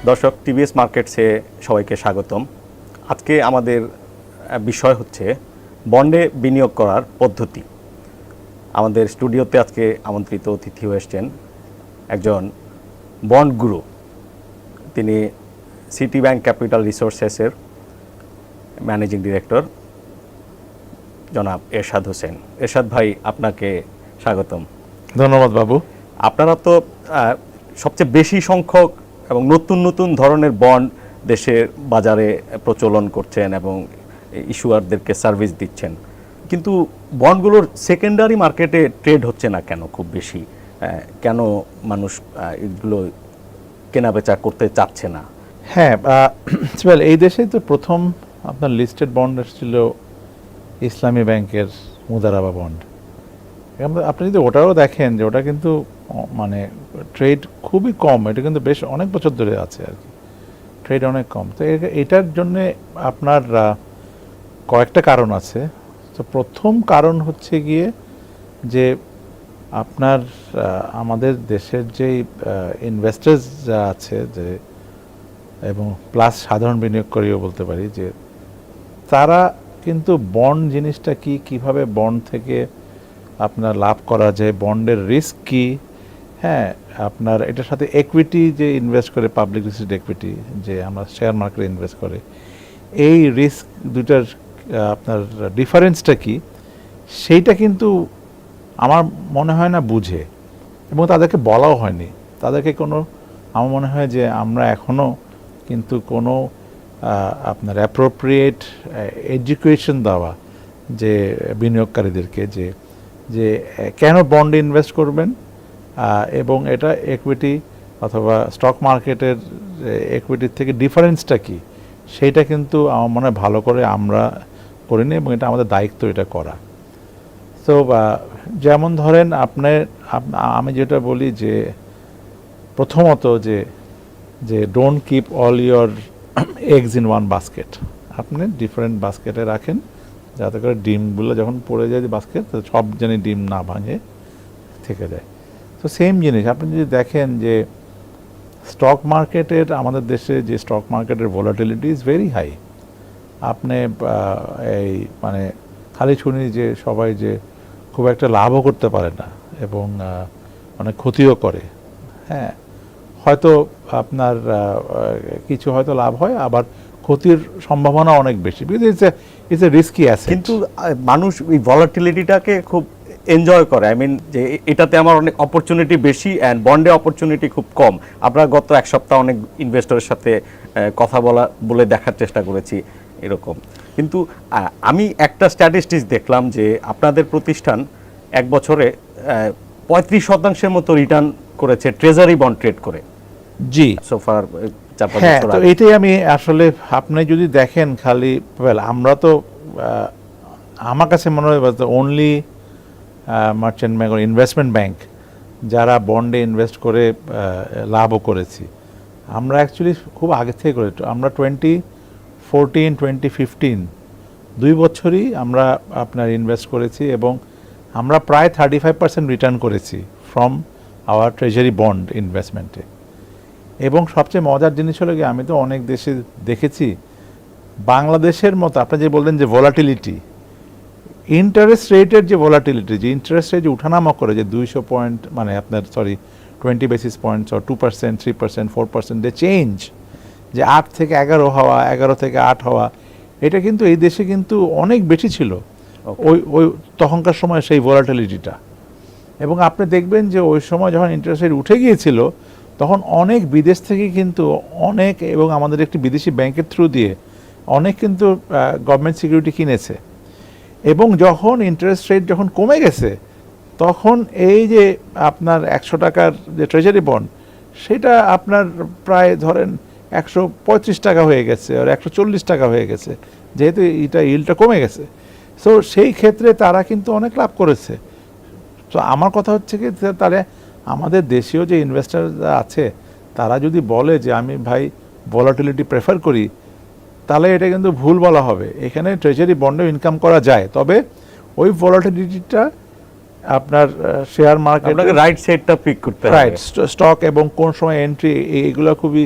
দর্শক, টিভিএস মার্কেটসে সবাইকে স্বাগতম। আজকে আমাদের বিষয় হচ্ছে বন্ডে বিনিয়োগ করার পদ্ধতি। আমাদের স্টুডিওতে আজকে আমন্ত্রিত অতিথি হয়ে এসেছেন একজন বন্ড গুরু। তিনি সিটি ব্যাংক ক্যাপিটাল রিসোর্সেসের ম্যানেজিং ডিরেক্টর জনাব এরশাদ হোসেন। এরশাদ ভাই, আপনাকে স্বাগতম। ধন্যবাদ বাবু। আপনারা তো সবচেয়ে বেশি সংখ্যক এবং নতুন নতুন ধরনের বন্ড দেশের বাজারে প্রচলন করছেন এবং ইস্যুয়ারদেরকে সার্ভিস দিচ্ছেন, কিন্তু বন্ডগুলোর সেকেন্ডারি মার্কেটে ট্রেড হচ্ছে না কেন খুব বেশি? কেন মানুষ এগুলো কেনাবেচা করতে চাচ্ছে না? হ্যাঁ, এই দেশে তো প্রথম আপনার লিস্টেড বন্ড এসেছিল ইসলামী ব্যাংকের মুদারাবা বন্ড। আপনি যদি ওটাও দেখেন যে ওটা কিন্তু মানে ট্রেড খুবই কম, এটা কিন্তু বেশ অনেক বছর ধরে আছে আর কি, ট্রেড অনেক কম। তো এটার জন্যে আপনার কয়েকটা কারণ আছে। তো প্রথম কারণ হচ্ছে গিয়ে যে আপনার আমাদের দেশের যেই ইনভেস্টার্স যা আছে যে এবং প্লাস সাধারণ বিনিয়োগকারীও বলতে পারি, যে তারা কিন্তু বন্ড জিনিসটা কি, কিভাবে বন্ড থেকে আপনার লাভ করা যায়, বন্ডের রিস্ক কি, হ্যাঁ আপনার এটার সাথে একুইটি যে ইনভেস্ট করে, পাবলিক লিস্টেড একুইটি যে আমরা শেয়ার মার্কেটে ইনভেস্ট করে, এই রিস্ক দুটার আপনার ডিফারেন্সটা কি, সেইটা কিন্তু আমার মনে হয় না বুঝে, এবং তাদেরকে বলাও হয়নি তাদেরকে কোনো। আমার মনে হয় যে আমরা এখনও কিন্তু কোনো আপনার অ্যাপ্রোপ্রিয়েট এডুকেশন দেওয়া যে বিনিয়োগকারীদেরকে যে যে কেন বন্ডে ইনভেস্ট করবেন এবং এটা একুইটি অথবা স্টক মার্কেটের একুইটির থেকে ডিফারেন্সটা কি, সেইটা কিন্তু আমার মনে হয় ভালো করে আমরা করিনি, এবং এটা আমাদের দায়িত্ব এটা করা। তো যেমন ধরেন আমি যেটা বলি যে প্রথমত যে don't keep all your eggs in one basket. আপনি ডিফারেন্ট বাস্কেটে রাখেন যাতে করে ডিমগুলো যখন পড়ে যায় বাস্কেট, সব জানি ডিম না ভাঙে থেকে যায়। তো সেম জিনিস আপনি যদি দেখেন যে স্টক মার্কেটের, আমাদের দেশে যে স্টক মার্কেটের ভোলাটিলিটি ইজ ভেরি হাই। আপনি এই মানে খালি শুনি যে সবাই যে খুব একটা লাভও করতে পারে না এবং অনেক ক্ষতিও করে। হ্যাঁ, হয়তো আপনার কিছু হয়তো লাভ হয়, আবার ক্ষতির সম্ভাবনা অনেক বেশি, because it's a risky asset. কিন্তু মানুষ এই ভলাটিলিটিটাকে খুব এনজয় করে। আই মিন যে এটাতে আমার অনেক অপরচুনিটি বেশি অ্যান্ড বন্ডে অপরচুনিটি খুব কম। আমরা গত এক সপ্তাহ অনেক ইনভেস্টরের সাথে কথা বলে দেখার চেষ্টা করেছি এরকম। কিন্তু আমি একটা স্ট্যাটিস্টিক্স দেখলাম যে আপনাদের প্রতিষ্ঠান এক বছরে 35% মতো রিটার্ন করেছে ট্রেজারি বন্ড ট্রেড করে। জি, সোফার 4-5 হ্যাঁ। বছর তো আগে। এটাই আমি আসলে, আপনি যদি দেখেন খালি আমরা তো আমার কাছে মনে হয় only merchant bank investment bank যারা বন্ডে ইনভেস্ট করে লাভও করেছি। আমরা অ্যাকচুয়ালি খুব আগে থেকে করে, আমরা 2014, 2015 2 বছরই আমরা আপনার ইনভেস্ট করেছি, এবং আমরা প্রায় 35% রিটার্ন করেছি ফ্রম আওয়ার ট্রেজারি বন্ড ইনভেস্টমেন্টে। এবং সবচেয়ে মজার জিনিস হলো কি, আমি তো অনেক দেশে দেখেছি বাংলাদেশের মতো আপনি যে বললেন যে ভোলাটিলিটি, ইন্টারেস্ট রেটের যে ভোলাটিলিটি, যে ইন্টারেস্ট রেট যে উঠানামা করে, যে 200 পয়েন্ট মানে আপনার 20 বেসিস পয়েন্টস ও 2%, 3%, 4% যে চেঞ্জ, যে 8 থেকে 11 হওয়া, 11 থেকে 8 হওয়া, এটা কিন্তু এই দেশে কিন্তু অনেক বেশি ছিল ওই তখনকার সময় সেই ভোলাটিলিটিটা। এবং আপনি দেখবেন যে ওই সময় যখন ইন্টারেস্ট রেট উঠে গিয়েছিল, তখন অনেক বিদেশ থেকে কিন্তু অনেক, এবং আমাদের একটি বিদেশি ব্যাংকের থ্রু দিয়ে অনেক কিন্তু গভর্নমেন্ট সিকিউরিটি কিনেছে। এবং যখন ইন্টারেস্ট রেট যখন কমে গেছে, তখন এই যে আপনার 100 টাকার যে ট্রেজারি বন্ড, সেটা আপনার প্রায় ধরেন 135 টাকা হয়ে গেছে, আর 140 টাকা হয়ে গেছে, যেহেতু এটা ইল্ডটা কমে গেছে। সো সেই ক্ষেত্রে তারা কিন্তু অনেক লাভ করেছে। তো আমার কথা হচ্ছে কি, তাহলে আমাদের দেশীয় যে ইনভেস্টার আছে তারা যদি বলে যে আমি ভাই ভলাটিলিটি প্রেফার করি, তাহলে এটা কিন্তু ভুল বলা হবে। এখানে ট্রেজারি বন্ডে ইনকাম করা যায়, তবে ওই ভলাটিলিটিটা আপনার শেয়ার মার্কেট রাইট সেটটা পিক করতে হবে, রাইট স্টক এবং কোন সময় এন্ট্রি, এইগুলো খুবই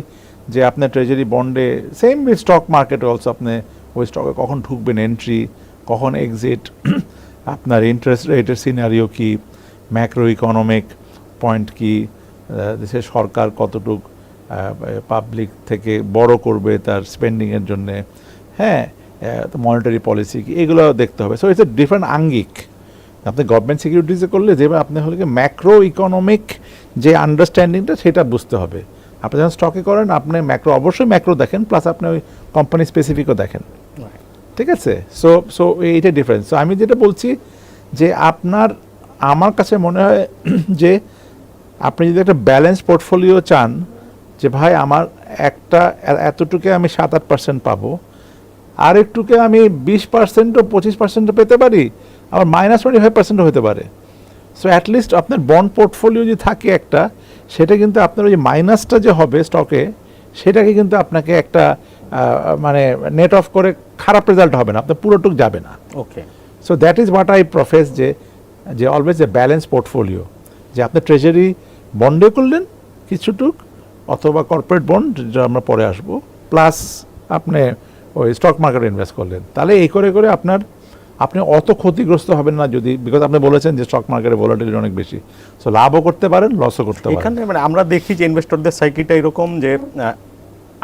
যে আপনার ট্রেজারি বন্ডে সেম স্টক মার্কেট অলসো আপনি ওই স্টকে কখন ঢুকবেন, এন্ট্রি কখন এক্সিট, আপনার ইন্টারেস্ট রেটের সিনারিও কি, ম্যাক্রো ইকোনমিক পয়েন্ট কি, দেশের সরকার কতটুক পাবলিক থেকে বড় করবে তার স্পেন্ডিংয়ের জন্যে, হ্যাঁ, মনিটারি পলিসি কি, এগুলো দেখতে হবে। সো ইটস এ ডিফারেন্ট আঙ্গিক। আপনি গভর্নমেন্ট সিকিউরিটিজে করলে যেভাবে আপনি হলে ম্যাক্রো ইকোনমিক যে আন্ডারস্ট্যান্ডিংটা সেটা বুঝতে হবে। আপনি যখন স্টকে করেন আপনি ম্যাক্রো, অবশ্যই ম্যাক্রো দেখেন, প্লাস আপনি ওই কোম্পানি স্পেসিফিকও দেখেন, ঠিক আছে? সো সো এইটা ডিফারেন্স। সো আমি যেটা বলছি যে আমার কাছে মনে হয় যে আপনি যদি একটা ব্যালেন্স পোর্টফোলিও চান, যে ভাই আমার একটা এতটুকু আমি 7-8% পাবো, আর একটুকে আমি 20%ও 25%ও পেতে পারি, আবার -25%ও হতে পারে। সো অ্যাটলিস্ট আপনার বন্ড পোর্টফোলিও যদি থাকে একটা, সেটা কিন্তু আপনার ওই যে মাইনাসটা যে হবে স্টকে, সেটাকে কিন্তু আপনাকে একটা মানে নেট অফ করে খারাপ রেজাল্ট হবে না, আপনার পুরোটুক যাবে না। Okay. So that is what I profess, যে অলওয়েজ এ ব্যালেন্স পোর্টফোলিও, যে আপনি ট্রেজারি বন্ডে করলেন কিছুটুক, অথবা কর্পোরেট বন্ড যেটা আমরা পরে আসবো, প্লাস আপনি ওই স্টক মার্কেটে ইনভেস্ট করলেন, তাহলে এই করে করে আপনি অত ক্ষতিগ্রস্ত হবেন না। যদি বিকজ আপনি বলেছেন যে স্টক মার্কেটে ভলাটিলিটি অনেক বেশি, সো লাভও করতে পারেন, লসও করতে পারেন। এখানে মানে আমরা দেখি যে ইনভেস্টরদের সাইকিটা এরকম যে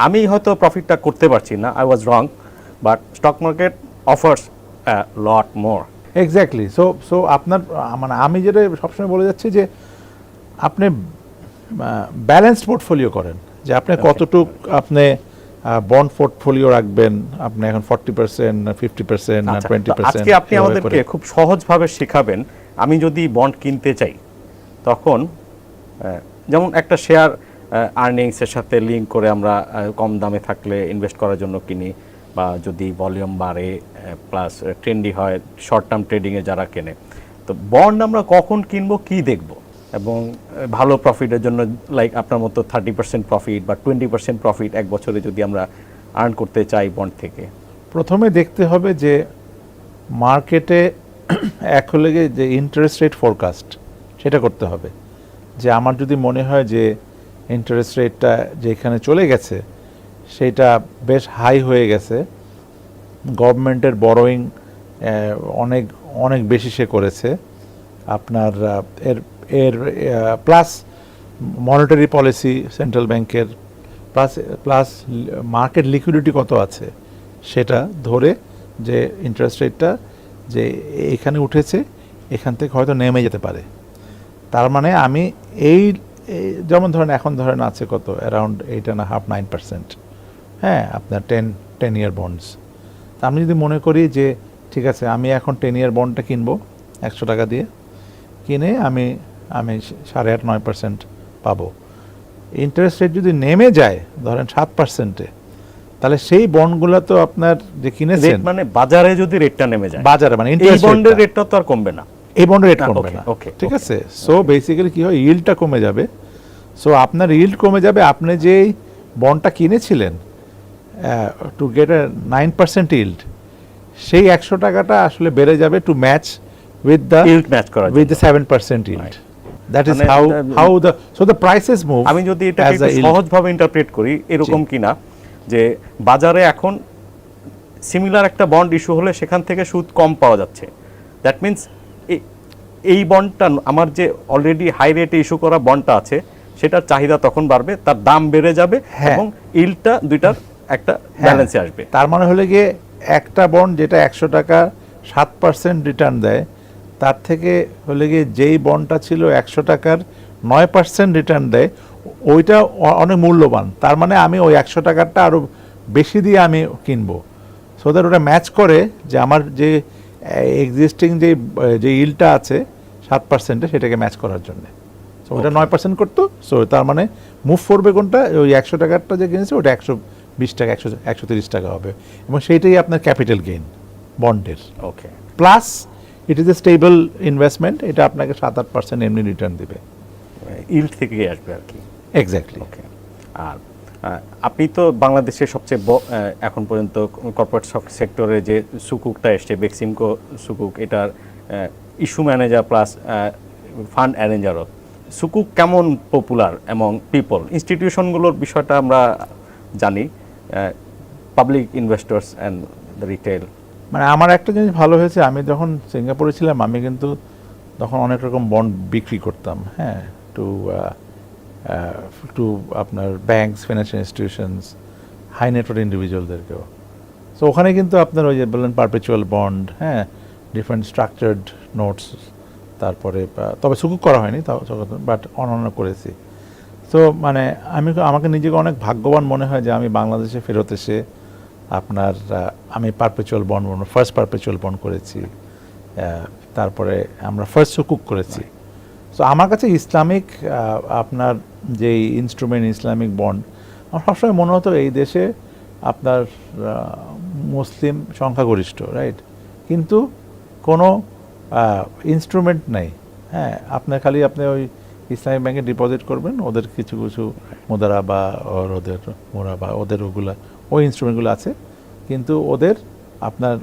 আমি হয়তো প্রফিটটা করতে পারছি না, I was wrong, but stock market offers lot more. Exactly. So আপনার মানে আমি যেটা সবসময় বলে যাচ্ছি যে আপনি ব্যালেন্সড পোর্টফোলিও করেন, যে আপনি কতটুক আপনি বন্ড পোর্টফোলিও রাখবেন, আপনি এখন 40%, 50%, 20%। আজকে আপনি আমাদেরকে খুব সহজভাবে শেখাবেন, আমি যদি বন্ড কিনতে চাই তখন যেমন একটা শেয়ার আর্নিংসের সাথে লিঙ্ক করে আমরা কম দামে থাকলে ইনভেস্ট করার জন্য কিনি, বা যদি ভলিউম বাড়ে প্লাস ট্রেন্ডি হয় শর্ট টার্ম ট্রেডিংয়ে যারা কেনে, তো বন্ড আমরা কখন কিনবো, কি দেখব, এবং ভালো প্রফিটের জন্য লাইক আপনার মতো 30% প্রফিট বা 20% প্রফিট এক বছরে যদি আমরা আর্ন করতে চাই বন্ড থেকে? প্রথমে দেখতে হবে যে মার্কেটে এক হলে যে ইন্টারেস্ট রেট ফোরকাস্ট, সেটা করতে হবে। যে আমার যদি মনে হয় যে ইন্টারেস্ট রেটটা যেখানে চলে গেছে সেটা বেশ হাই হয়ে গেছে, গভর্নমেন্টের বরোয়িং অনেক অনেক বেশি সে করেছে, আপনার এর প্লাস মনিটারি পলিসি সেন্ট্রাল ব্যাংকের, প্লাস মার্কেট লিকুইডিটি কত আছে সেটা ধরে, যে ইন্টারেস্ট রেটটা যে এখানে উঠেছে, এখান থেকে হয়তো নেমে যেতে পারে, তার মানে আমি যেমন ধরেন এখন ধরেন আছে কত, অ্যারাউন্ড 8.5-9%, হ্যাঁ, আপনার 10 ইয়ার বন্ডস। তা আমি যদি মনে করি যে ঠিক আছে আমি এখন 10 ইয়ার বন্ডটা কিনবো 100 টাকা দিয়ে, কিনে আমি 8.5-9% পাবো। ইন্টারেস্ট রেট যদি নেমে যায় ধরেন 7%-এ, তাহলে সেই বন্ডগুলো তো আপনার যে কিনেছেন, মানে বাজারে যদি রেটটা নেমে যায়, বাজারে মানে এই বন্ডের রেটটা তো আর কমবে না, এই বন্ডের রেট কমবে না, ঠিক আছে? সো বেসিক্যালি কি হয়, ইল্ডটা কমে যাবে। সো আপনার ইল্ড কমে যাবে, আপনি যেই বন্ডটা কিনেছিলেন টু গেট এ 9% ইল্ড, সেই 100 টাকাটা আসলে বেড়ে যাবে to match with the yield match করা with the 7% yield. That is how the prices move. আমি যদি এটাকে একটু সহজভাবে ইন্টারপ্রেট করি, এরকম কিনা যে বাজারে এখন সিমিলার একটা বন্ড ইস্যু হলে সেখান থেকে সুদ কম পাওয়া যাচ্ছে, দ্যাট মিনস এই বন্ডটা আমার যে অলরেডি হাই রেটে ইস্যু করা বন্ডটা আছে সেটার চাহিদা তখন বাড়বে, তার দাম বেড়ে যাবে, এবং ইল্ডটা দুইটার একটা ব্যালেন্সে আসবে। তার মানে হলে গিয়ে একটা বন্ড যেটা 100 টাকা 7% রিটার্ন দেয়, তার থেকে হলে গিয়ে যেই বন্ডটা ছিল 100 টাকার 9% রিটার্ন দেয়, ওইটা অনেক মূল্যবান। তার মানে আমি ওই 100 টাকারটা আরও বেশি দিয়ে আমি কিনবো, সো দ্যাট ওটা ম্যাচ করে যে আমার যে এক্সিস্টিং যে ইল্ডটা আছে 7%-এ, সেটাকে ম্যাচ করার জন্য। সো ওটা 9% করতো, সো তার মানে মুভ করবে কোনটা, ওই 100 টাকারটা যে কিনেছে ওটা 120 টাকা 130 টাকা হবে, এবং সেইটাই আপনার ক্যাপিটাল গেইন বন্ডের। Okay, plus it is a stable investment, এটা আপনাকে 7-8% এমনি রিটার্ন দেবে, ইল্ড থেকে আসবে আর কি। এক্স্যাক্টলি। ওকে। আর আপনি তো বাংলাদেশের সবচেয়ে এখন পর্যন্ত কর্পোরেট সেক্টরে যে সুকুকটা এসছে, বেক্সিমকো সুকুক, এটার ইস্যু ম্যানেজার প্লাস ফান্ড অ্যারেঞ্জারও। সুকুক কেমন পপুলার এবং পিপল ইনস্টিটিউশনগুলোর বিষয়টা আমরা জানি, public investors and the retail. মানে আমার একটা জিনিস ভালো হয়েছে, আমি যখন সিঙ্গাপুরে ছিলাম আমি কিন্তু তখন অনেক রকম বন্ড বিক্রি করতাম, হ্যাঁ, টু আপনার banks, financial institutions, high net worth ইন্ডিভিজুয়ালদেরকেও। সো ওখানে কিন্তু আপনার ওই যে বললেন পারপেচুয়াল বন্ড, হ্যাঁ, ডিফারেন্ট স্ট্রাকচার্ড নোটস, তারপরে তবে সুকুক করা হয়নি তাও, বাট অন্যান্য করেছি। তো মানে আমাকে নিজেকে অনেক ভাগ্যবান মনে হয় যে আমি বাংলাদেশে ফেরত এসে আপনার আমি perpetual bond, first perpetual bond করেছি, তারপরে আমরা ফার্স্ট সুকুক করেছি। সো আমার কাছে ইসলামিক আপনার যেই ইনস্ট্রুমেন্ট, ইসলামিক বন্ড, আমার সবসময় মনে হতো এই দেশে আপনার মুসলিম সংখ্যাগরিষ্ঠ, রাইট, কিন্তু কোনো ইনস্ট্রুমেন্ট নেই, হ্যাঁ, আপনার খালি আপনি ওই ইসলামিক ব্যাংকে ডিপোজিট করবেন, ওদের কিছু কিছু মুদারাবা ওদের মোরাবা ওদের ওগুলা ওই ইনস্ট্রুমেন্টগুলো আছে, কিন্তু ওদের আপনার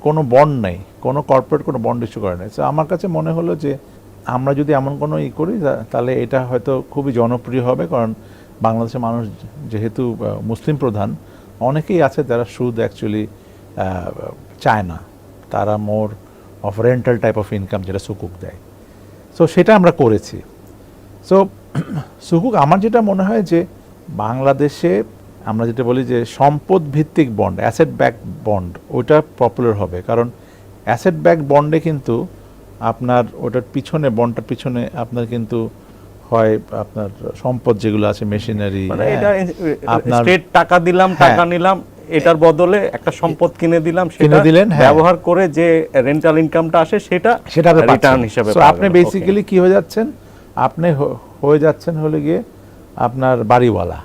কোনো বন্ড নেই, কোনো কর্পোরেট কোনো বন্ড ইস্যু করে নেই। সো আমার কাছে মনে হলো যে আমরা যদি এমন কোনো করি তাহলে এটা হয়তো খুবই জনপ্রিয় হবে, কারণ বাংলাদেশের মানুষ যেহেতু মুসলিম প্রধান, অনেকেই আছে যারা সুদ অ্যাকচুয়ালি চায় না, তারা more of rental type of income যেটা সুকুক দেয়। সো সেটা আমরা করেছি। সো সুকুক আমার যেটা মনে হয় যে বাংলাদেশে আমরা যেটা বলি যে সম্পদ ভিত্তিক বন্ড, অ্যাসেট ব্যাক বন্ড, ওইটা পপুলার হবে, কারণ অ্যাসেট ব্যাক বন্ডে কিন্তু আপনার ওটার পিছনে, বন্ডটার পিছনে আপনার কিন্তু হয় আপনার সম্পদ যেগুলো আছে, মেশিনারি, আপনার স্টেট টাকা দিলাম, টাকা নিলাম, এটার বদলে একটা সম্পদ কিনে দিলাম, সেটা দিলেন, ব্যবহার করে যে রেন্টাল ইনকামটা আসে সেটা রিটার্ন হিসেবে আপনি বেসিক্যালি কি হয়ে যাচ্ছেন, আপনি হয়ে যাচ্ছেন হলে গিয়ে আপনার বাড়িওয়ালা,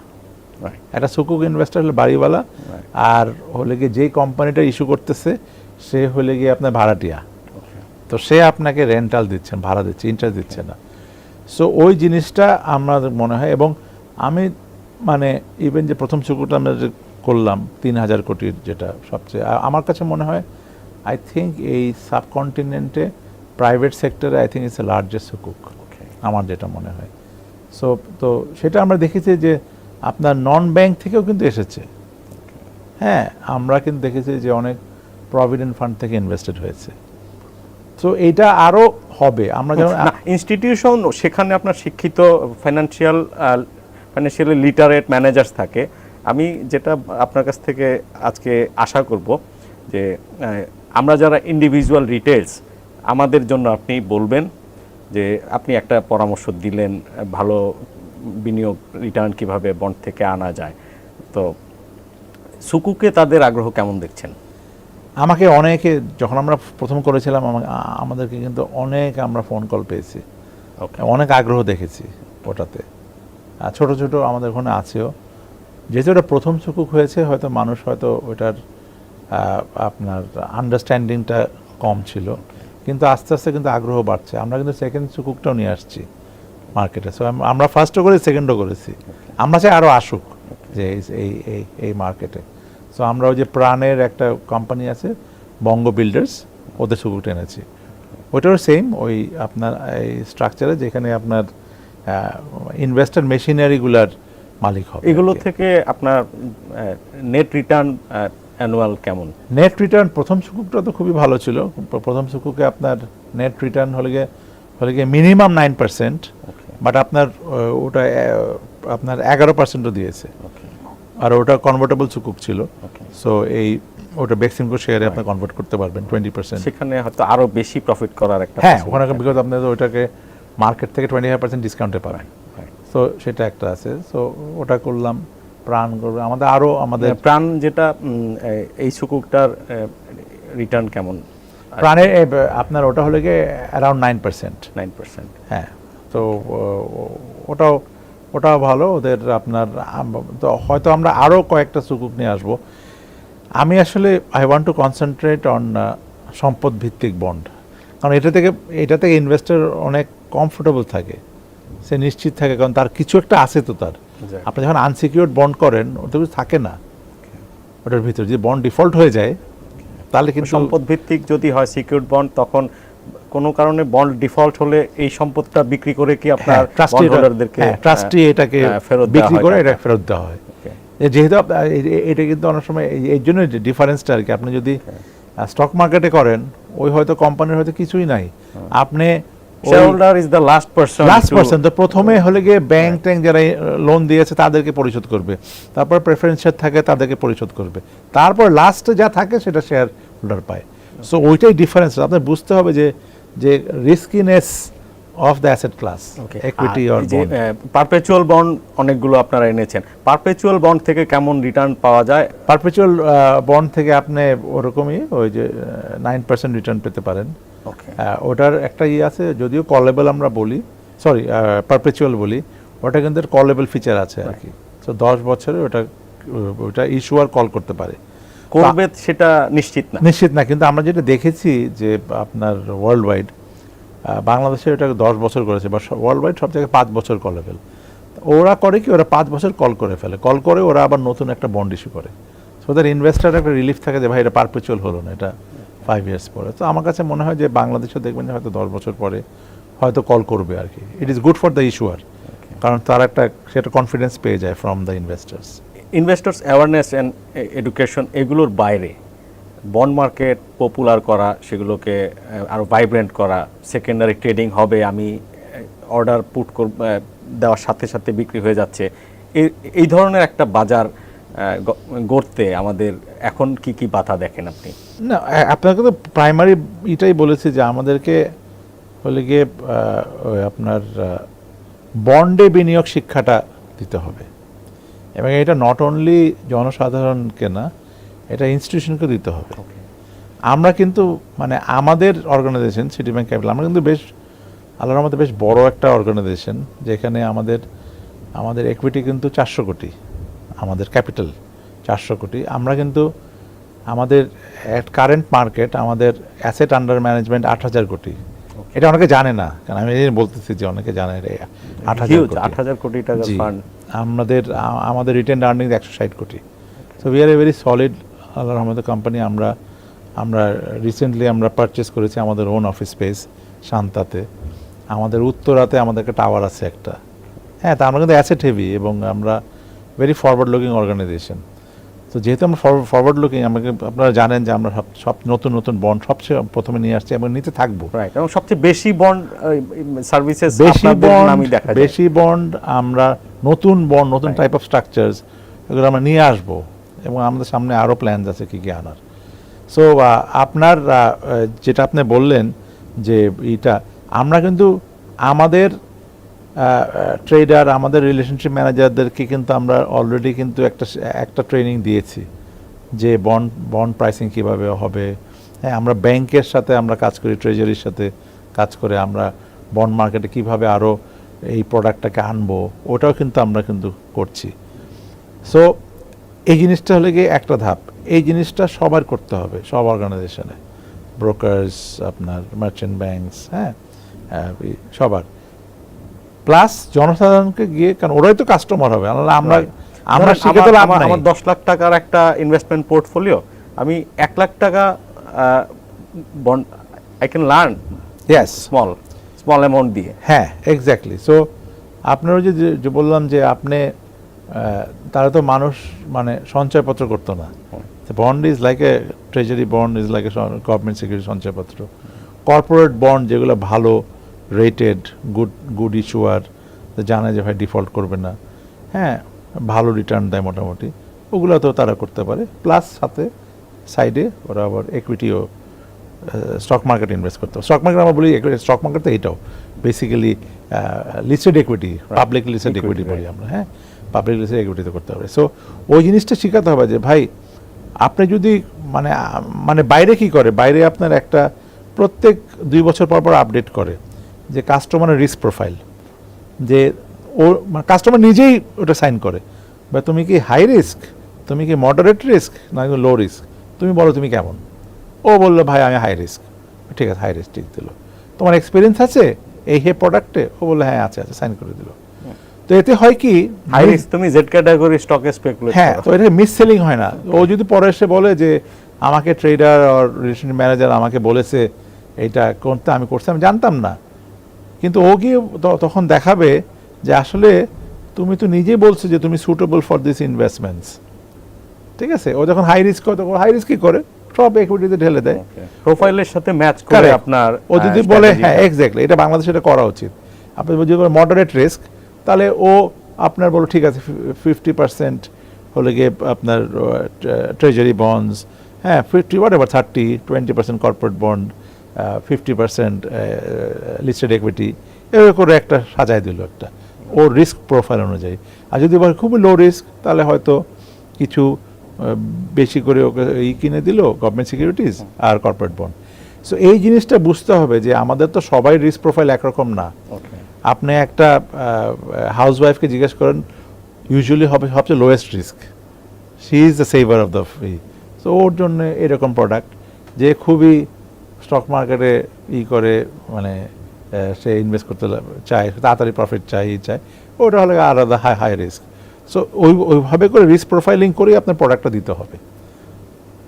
একটা সুকুক ইনভেস্টর হলে বাড়িওয়ালা, আর হলে গিয়ে যেই কোম্পানিটা ইস্যু করতেছে সে হলে গিয়ে আপনার ভাড়াটিয়া, তো সে আপনাকে রেন্টাল দিচ্ছেন, ভাড়া দিচ্ছে, ইন্টারেস্ট দিচ্ছে না। সো ওই জিনিসটা আমাদের মনে হয়, এবং আমি মানে ইভেন যে প্রথম সুকুকটা আমরা যে করলাম 3,000 কোটির, যেটা সবচেয়ে আমার কাছে মনে হয়, আই থিঙ্ক এই সাবকন্টিনেন্টে প্রাইভেট সেক্টরে I think it's the largest সুকুক, আমার যেটা মনে হয়। সো তো সেটা আমরা দেখেছি যে আপনার নন ব্যাংক থেকেও কিন্তু এসেছে, হ্যাঁ, আমরা কিন্তু দেখেছি যে অনেক প্রভিডেন্ট ফান্ড থেকে ইনভেস্টেড হয়েছে। সো এইটা আরও হবে। আমরা যেমন ইনস্টিটিউশন, সেখানে আপনার শিক্ষিত ফাইন্যান্সিয়ালি লিটারেট ম্যানেজার্স থাকে। আমি যেটা আপনার কাছ থেকে আজকে আশা করব যে আমরা যারা ইন্ডিভিজুয়াল রিটেলস, আমাদের জন্য আপনি বলবেন যে আপনি একটা পরামর্শ দিলেন ভালো বিনিয়োগ রিটার্ন কিভাবে বন্ড থেকে আনা যায়। তো সুকুকে তাদের আগ্রহ কেমন দেখছেন? আমাকে অনেকে, যখন আমরা প্রথম করেছিলাম আমাদেরকে কিন্তু অনেক আমরা ফোন কল পেয়েছি, অনেক আগ্রহ দেখেছি ওটাতে। ছোট ছোট আমাদের ওখানে আছেও, যেহেতু ওটা প্রথম সুকুক হয়েছে, হয়তো মানুষ হয়তো ওটার আপনার আন্ডারস্ট্যান্ডিংটা কম ছিল, কিন্তু আস্তে আস্তে কিন্তু আগ্রহ বাড়ছে। আমরা কিন্তু সেকেন্ড সুকুকটাও নিয়ে আসছি মার্কেটে। সো আমরা ফার্স্টও করেছি, সেকেন্ডও করেছি, আমরা চাই আরও আসুক যে এই মার্কেটে। সো আমরা ওই যে প্রাণের একটা কোম্পানি আছে বঙ্গ বিল্ডার্স, ওদের সুকুকটা এনেছি, ওইটাও সেম ওই আপনার এই স্ট্রাকচারে, যেখানে আপনার ইনভেস্টার মেশিনারিগুলার মালিক হবে। এগুলো থেকে আপনার নেট রিটার্ন অ্যানুয়াল কেমন? নেট রিটার্ন প্রথম সুকুকটা তো খুবই ভালো ছিল। প্রথম সুকুকে আপনার নেট রিটার্ন হলে গিয়ে মিনিমাম 9%, বাট আপনার ওটা আপনার 11%ও দিয়েছে, আর ওটা কনভার্টেবল সুকুক ছিল। সো ওটা বেক্সিমকো শেয়ারে আপনি কনভার্ট করতে পারবেন 20%। সেখানে হয়তো আরো বেশি প্রফিট করার একটা, হ্যাঁ, ওখানে বিকজ আপনি ওটাকে মার্কেট থেকে 25% ডিসকাউন্টে পাবেন। সো সেটা একটা আছে। সো ওটা করলাম, প্রাণ করবে আমাদের আরও, আমাদের প্রাণ যেটা এই সুকুকটার রিটার্ন কেমন? প্রাণে আপনার ওটা হলে গিয়ে অ্যারাউন্ড 9%। হ্যাঁ, তো ওটাও ভালো ওদের। আপনার তো হয়তো আমরা আরও কয়েকটা সুকুক নিয়ে আসবো। আমি আসলে I want to concentrate on সম্পদ ভিত্তিক বন্ড, কারণ এটা থেকে ইনভেস্টর অনেক কমফোর্টেবল থাকে, সে নিশ্চিত থাকে, কারণ তার কিছু একটা আছে তো তার। আপনি যখন আনসিকিউরড বন্ড করেন, ওটা কিছু থাকে না ওটার ভিতরে। যদি বন্ড ডিফল্ট হয়ে যায় তাহলে কিন্তু সম্পদ ভিত্তিক যদি হয় সিকিউরড বন্ড, তখন কোনো কারণে বন্ড ডিফল্ট হলে এই সম্পদটা বিক্রি করে কি আপনার বন্ডহোল্ডারদেরকে ট্রাস্টি এটাকে বিক্রি করে এটা ফেরত দেওয়া হয়। যেহেতু এটা কিন্তু অনেক সময় এই জন্য ডিফারেন্সটা আর কি, আপনি যদি স্টক মার্কেটে করেন ওই হয়তো কোম্পানির হয়তো কিছুই নাই, আপনি shareholder is the last person তো প্রথমে হলে গিয়ে ব্যাংক ট্যাঙ্ক যারা লোন দিয়েছে তাদেরকে পরিশোধ করবে, তারপর প্রেফারেন্স শেয়ার থাকে তাদেরকে পরিশোধ করবে, তারপর লাস্টে যা থাকে সেটা শেয়ার হোল্ডার পায়। সো ওইটাই ডিফারেন্স, আপনার বুঝতে হবে যে riskiness of the asset class, equity or bond. Perpetual bond অনেকগুলো আপনারা এনেছেন, পারপেচুয়াল বন্ড থেকে কেমন রিটার্ন পাওয়া যায়? পারপেচুয়াল বন্ড থেকে আপনি ওরকমই ওই যে 9% রিটার্ন পেতে পারেন। ওটার একটা আছে, যদিও কলেবল আমরা বলি, সরি পারপেচুয়াল বলি, ওটা কিন্তু কলেবল ফিচার আছে আর কি। সো 10 বছরে ওটা ইস্যুয়ার কল করতে পারে, করবে সেটা নিশ্চিত না, কিন্তু আমরা যেটা দেখেছি যে আপনার ওয়ার্ল্ড ওয়াইড, বাংলাদেশে ওটাকে 10 বছর করেছে, বা ওয়ার্ল্ড ওয়াইড সব জায়গায় 5 বছর কলেবল। ওরা করে কি, ওরা 5 বছর কল করে ফেলে, কল করে ওরা আবার নতুন একটা বন্ড ইস্যু করে। সো ওদের ইনভেস্টার একটা রিলিফ থাকে যে ভাই এটা পারপেচুয়াল হলো না, এটা 5 ইয়ার্স পরে। তো আমার কাছে মনে হয় যে বাংলাদেশেও দেখবেন যে হয়তো 10 বছর পরে হয়তো কল করবে আর কি। It is good for the ইস্যুয়ার, কারণ তার সেটা কনফিডেন্স পেয়ে যায় from the investors awareness and education, এগুলোর বাইরে বন্ড মার্কেট পপুলার করা, সেগুলোকে আরও ভাইব্রেন্ট করা, সেকেন্ডারি ট্রেডিং হবে, আমি অর্ডার পুট দেওয়ার সাথে সাথে বিক্রি হয়ে যাচ্ছে, এই ধরনের একটা বাজার গড়তে আমাদের এখন কি কি বাধা দেখেন আপনি? না, আপনাকে তো প্রাইমারি এটাই বলেছি যে আমাদেরকে হলে গিয়ে আপনার বন্ডে বিনিয়োগ শিক্ষাটা দিতে হবে, এবং এটা নট অনলি জনসাধারণকে না, এটা ইনস্টিটিউশনকে দিতে হবে। আমরা কিন্তু মানে আমাদের অর্গানাইজেশন সিটি ব্যাংক ক্যাপিটাল, আমরা কিন্তু বেশ আল্লাহর রহমতে বেশ বড় একটা অর্গানাইজেশন, যেখানে আমাদের ইকুইটি কিন্তু 400 কোটি, আমাদের ক্যাপিটাল 400 কোটি। আমরা কিন্তু আমাদের কারেন্ট মার্কেট, আমাদের অ্যাসেট আন্ডার ম্যানেজমেন্ট 8,000 কোটি। এটা অনেকে জানে না, কারণ আমি বলতেছি যে অনেকে জানে 8,000 কোটি টাকা ফান্ড। আমাদের রিটেন আর্নিং 160 কোটি। So we are a very solid আল্লাহর রহমতে কোম্পানি। আমরা রিসেন্টলি আমরা পারচেস করেছি আমাদের ওন অফিস স্পেস শান্তাতে, আমাদের উত্তরাতে আমাদের একটা টাওয়ার আছে একটা। হ্যাঁ, তা আমরা কিন্তু অ্যাসেট হেভি, এবং আমরা ভেরি ফরওয়ার্ড লুকিং অর্গানাইজেশন। তো যেহেতু আমরা ফরওয়ার্ড লুকিং, আমাকে আপনারা জানেন যে আমরা সব নতুন নতুন বন্ড সবচেয়ে প্রথমে নিয়ে আসছি এবং নিতে থাকবো। রাইট, এবং সবচেয়ে বেশি বন্ড সার্ভিসেস, বেশি বন্ড আমরা নতুন টাইপ অফ স্ট্রাকচারস, এগুলো আমরা নিয়ে আসবো, এবং আমাদের সামনে আরও প্ল্যানস আছে কী কী আনার। সো আপনার যেটা আপনি বললেন যে এটা, আমরা কিন্তু আমাদের ট্রেডার, আমাদের রিলেশনশিপ ম্যানেজারদেরকে কিন্তু আমরা অলরেডি কিন্তু একটা ট্রেনিং দিয়েছি যে বন্ড প্রাইসিং কীভাবে হবে। হ্যাঁ, আমরা ব্যাংকের সাথে আমরা কাজ করি, ট্রেজারির সাথে কাজ করে আমরা বন্ড মার্কেটে কীভাবে আরও এই প্রোডাক্টটাকে আনবো, ওটাও কিন্তু আমরা কিন্তু করছি। সো এই জিনিসটা হলে গিয়ে একটা ধাপ, এই জিনিসটা সবার করতে হবে, সব অর্গানাইজেশনে, ব্রোকার্স, আপনার মার্চেন্ট ব্যাংকস, হ্যাঁ, সবার, প্লাস জনসাধারণকে গিয়ে, কারণ ওরাই তো কাস্টমার হবে। আমরা শিখে তো লাভ নাই। আমার 10 লাখ টাকার একটা ইনভেস্টমেন্ট পোর্টফোলিও, আমি 1 লাখ টাকা bond I can learn small amount দিয়ে। হ্যাঁ, এক্স্যাক্টলি। সো আপনার ওই যে বললাম যে আপনি তারা তো মানুষ মানে সঞ্চয়পত্র করতো না। Bond is like a treasury, bond is like a government security সঞ্চয়পত্র। কর্পোরেট বন্ড যেগুলো ভালো রেটেড, গুড ইস্যুয়ার, জানে যে ভাই ডিফল্ট করবে না, হ্যাঁ, ভালো রিটার্ন দেয় মোটামুটি, ওগুলো তো তারা করতে পারে। প্লাস সাথে সাইডে ওরা আবার ইকুইটিও, স্টক মার্কেট ইনভেস্ট করতে হবে। স্টক মার্কেট আমরা বলি, স্টক মার্কেট তো এইটাও basically listed equity, public listed equity বলি আমরা। হ্যাঁ, পাবলিক লিস্টেড ইকুইটিতে করতে হবে। সো ওই জিনিসটা শেখাতে হবে যে ভাই আপনি যদি মানে বাইরে কি করে, বাইরে আপনার একটা প্রত্যেক 2 বছর পর আপডেট করে যে কাস্টমারের রিস্ক প্রোফাইল, যে ও কাস্টমার নিজেই ওটা সাইন করে, বা তুমি কি হাই রিস্ক, তুমি কি মডারেট রিস্ক, না লো রিস্ক, তুমি বলো তুমি কেমন। ও বললো ভাই আমি হাই রিস্ক, ঠিক আছে হাই রিস্ক ঠিক দিল। তোমার এক্সপিরিয়েন্স আছে এই প্রোডাক্টে, ও বললো হ্যাঁ আছে, সাইন করে দিল। তো এতে হয় কি, হাই রিস্ক তুমি জেড ক্যাটাগরি স্টকে স্পেকুলেট, হ্যাঁ, তো এটা মিস সেলিং হয় না। ও যদি পরে এসে বলে যে আমাকে ট্রেডার আর রিলেশনশিপ ম্যানেজার আমাকে বলেছে এইটা করতে, আমি করছি, আমি জানতাম না, কিন্তু ও গিয়ে তখন দেখাবে যে আসলে তুমি তো নিজেই বলছো যে তুমি সুটেবল ফর দিস ইনভেস্টমেন্টস, ঠিক আছে? ও যখন হাই রিস্ক হয় তখন হাই রিস্ক কি করে, সব ইকুইটিতে ঢেলে দেয়। প্রোফাইলের সাথে ম্যাচ করে Correct. আপনার ও যদি বলে হ্যাঁ এক্স্যাক্টলি এটা বাংলাদেশে এটা করা উচিত, আপনি যদি বলেন মডারেট রিস্ক, তাহলে ও আপনার বলো ঠিক আছে 50% হলে গিয়ে আপনার ট্রেজারি বন্ডস, হ্যাঁ 50 whatever 20% corporate bond, 50% listed equity, এভাবে করে একটা সাজায় দিল একটা ওর রিস্ক প্রোফাইল অনুযায়ী। আর যদি বলে খুবই লো রিস্ক, তাহলে হয়তো কিছু বেশি করে ওকে কিনে দিল গভর্নমেন্ট সিকিউরিটিজ আর কর্পোরেট বন্ড। সো এই জিনিসটা বুঝতে হবে যে আমাদের তো সবাই রিস্ক প্রোফাইল একরকম না। আপনি একটা হাউস ওয়াইফকে জিজ্ঞেস করেন, ইউজুয়ালি হবে সবচেয়ে lowest risk, she is the saver of the fee. So ওর জন্য এরকম প্রোডাক্ট যে খুবই স্টক মার্কেটে করে মানে সে ইনভেস্ট করতে চায়, তাড়াতাড়ি প্রফিট চাই ওটা হলে আলাদা হাই রিস্ক। সো ওইভাবে করে রিস্ক প্রোফাইলিং করে আপনার প্রোডাক্টটা দিতে হবে।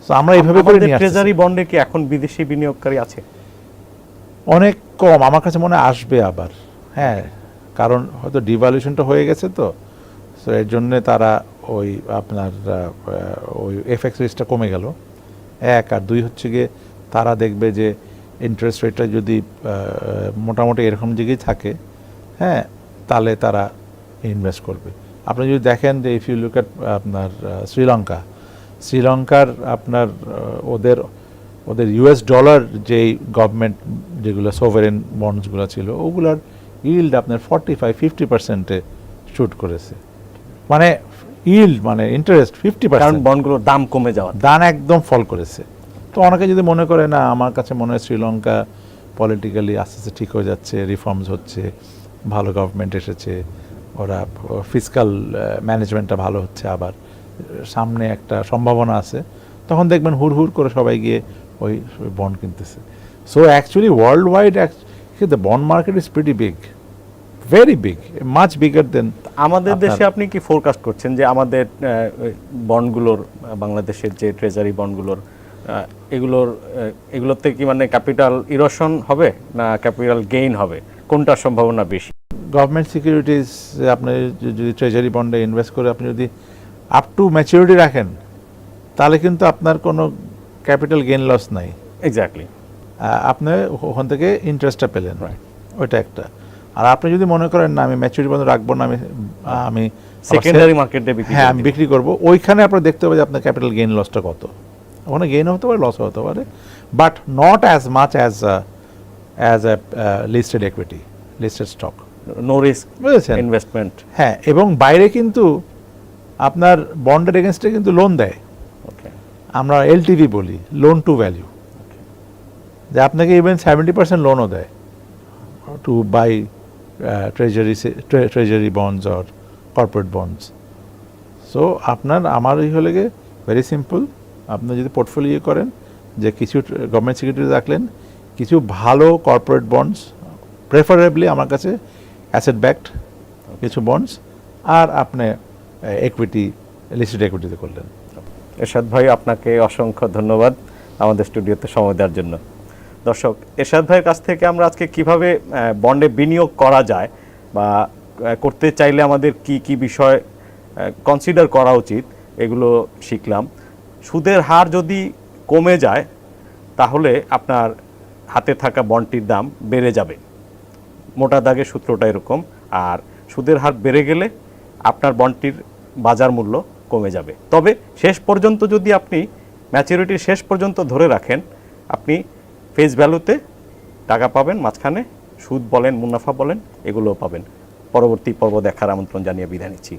সো আমরা এইভাবে করে নিয়ে আসছি। ট্রেজারি বন্ডে কি এখন বিদেশি বিনিয়োগকারী আছে? অনেক কম, আমার কাছে মনে হয় আসবে আবার, হ্যাঁ, কারণ হয়তো ডিভ্যালুয়েশনটা হয়ে গেছে তো, সো এর জন্যে তারা ওই আপনার ওই এফএক্স রিস্কটা কমে গেল এক, আর দুই হচ্ছে গিয়ে তারা দেখবে যে ইন্টারেস্ট রেটটা যদি মোটামুটি এরকম জায়গায় থাকে, হ্যাঁ, তাহলে তারা ইনভেস্ট করবে। আপনি যদি দেখেন যে ইফ ইউ লুক অ্যাট আপনার শ্রীলঙ্কার আপনার ওদের ইউএস ডলার যেই গভর্নমেন্ট যেগুলো সোভারেন বন্ডসগুলো ছিল, ওগুলার ইল্ড আপনার 45-50%-এ শুট করেছে, মানে ইল্ড মানে ইন্টারেস্ট 50%, কারণ বন্ডগুলোর দাম কমে যাওয়া, দাম একদম ফল করেছে। তো অনেকে যদি মনে করে না, আমার কাছে মনে হয় শ্রীলঙ্কা পলিটিক্যালি আস্তে আস্তে ঠিক হয়ে যাচ্ছে, রিফর্মস হচ্ছে, ভালো গভর্নমেন্ট এসেছে, ওরা ফিসকাল ম্যানেজমেন্টটা ভালো হচ্ছে, আবার সামনে একটা সম্ভাবনা আছে, তখন দেখবেন হুড় করে সবাই গিয়ে ওই বন্ড কিনতেছে। So actually world wide the bond market is pretty big, very big, much bigger দেন আমাদের দেশে। আপনি কি ফোরকাস্ট করছেন যে আমাদের বন্ডগুলোর, বাংলাদেশের যে ট্রেজারি বন্ডগুলোর, এগুলোতে কি মানে ক্যাপিটাল ইরোশন হবে না ক্যাপিটাল গেইন হবে, কোনটার সম্ভাবনা বেশি? গভর্নমেন্ট সিকিউরিটিজ আপনি যদি ট্রেজারি বন্ডে ইনভেস্ট করে আপনি যদি আপ টু ম্যাচুরিটি রাখেন, তাহলে কিন্তু আপনার কোনো ক্যাপিটাল গেইন লস নাই। এক্স্যাক্টলি, আপনি ওখান থেকে ইন্টারেস্টটা পেলেন, ওইটা একটা। আর আপনি যদি মনে করেন না আমি ম্যাচুরিটি বন্ধ রাখবো না, আমি সেকেন্ডারি মার্কেটে হ্যাঁ আমি বিক্রি করবো, ওইখানে আপনার দেখতে হবে যে আপনার ক্যাপিটাল গেইন লসটা কত। ওখানে গেইন হতে পারে, লস হতে পারে, but not as much as a listed equity, listed stock, no risk বুঝেছেন ইনভেস্টমেন্ট। হ্যাঁ, এবং বাইরে কিন্তু আপনার বন্ডের এগেনস্টে কিন্তু লোন দেয়, আমরা এলটিভি বলি, লোন টু ভ্যালু, যে আপনাকে ইভেন 70% লোনও দেয় to buy treasury bonds or corporate bonds. So আমার হলে গিয়ে ভেরি সিম্পল, আপনি যদি পোর্টফোলিও করেন যে কিছু গভর্নমেন্ট সিকিউরিটি রাখলেন, কিছু ভালো কর্পোরেট বন্ডস, প্রেফারেবলি আমার কাছে অ্যাসেট ব্যাকড কিছু বন্ডস, আর আপনি ইকুইটি, লিস্টেড ইকুইটিতে করলেন। এরশাদ ভাই, আপনাকে অসংখ্য ধন্যবাদ আমাদের স্টুডিওতে সময় দেওয়ার জন্য। দর্শক, এরশাদ ভাইয়ের কাছ থেকে আমরা আজকে কিভাবে বন্ডে বিনিয়োগ করা যায় বা করতে চাইলে আমাদের কি কি বিষয় কনসিডার করা উচিত, এগুলো শিখলাম। সুদের হার যদি কমে যায় তাহলে আপনার হাতে থাকা বন্ডটির দাম বেড়ে যাবে, মোটা দাগে সূত্রটা এরকম। আর সুদের হার বেড়ে গেলে আপনার বন্ডটির বাজার মূল্য কমে যাবে। তবে শেষ পর্যন্ত যদি আপনি ম্যাচুরিটির শেষ পর্যন্ত ধরে রাখেন, আপনি ফেস ভ্যালুতে টাকা পাবেন, মাঝখানে সুদ বলেন, মুনাফা বলেন, এগুলোও পাবেন। পরবর্তী পর্ব দেখার আমন্ত্রণ জানিয়ে বিদায় নিচ্ছি।